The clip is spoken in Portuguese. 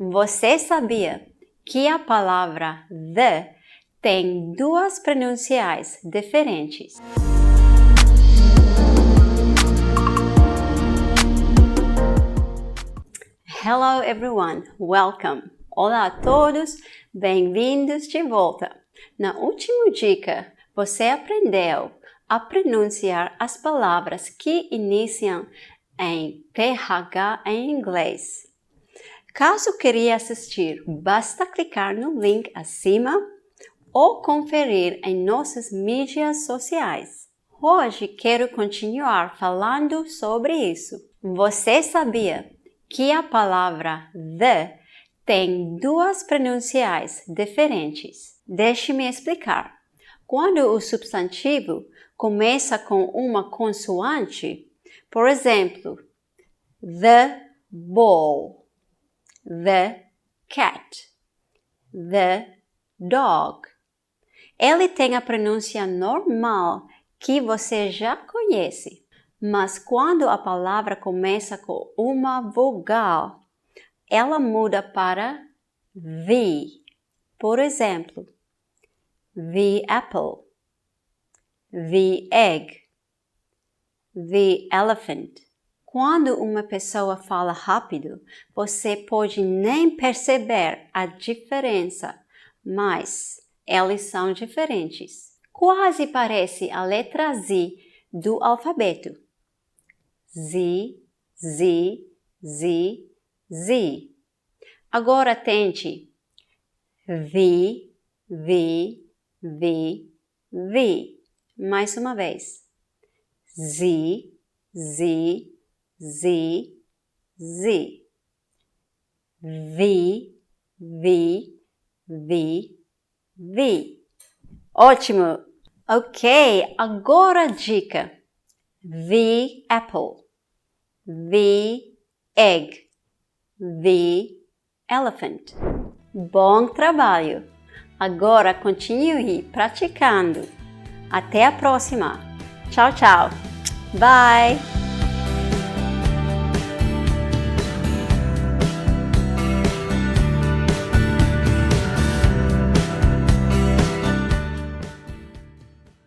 Você sabia que a palavra the tem duas pronunciais diferentes? Hello everyone, welcome! Olá a todos, bem-vindos de volta! Na última dica, você aprendeu a pronunciar as palavras que iniciam em PH em inglês. Caso queira assistir, basta clicar no link acima ou conferir em nossas mídias sociais. Hoje quero continuar falando sobre isso. Você sabia que a palavra the tem duas pronunciais diferentes? Deixe-me explicar. Quando o substantivo começa com uma consoante, por exemplo, the ball, the cat, the dog. Ele tem a pronúncia normal que você já conhece, mas quando a palavra começa com uma vogal, ela muda para the. Por exemplo, the apple, the egg, the elephant. Quando uma pessoa fala rápido, você pode nem perceber a diferença, mas eles são diferentes. Quase parece a letra Z do alfabeto. Z, Z, Z, Z. Agora tente V, V, V, V. Mais uma vez. Z, Z, Z, Z. V, V, V, V. Ótimo! Ok, agora a dica. The apple, the egg, the elephant. Bom trabalho! Agora continue praticando. Até a próxima. Tchau, tchau. Bye!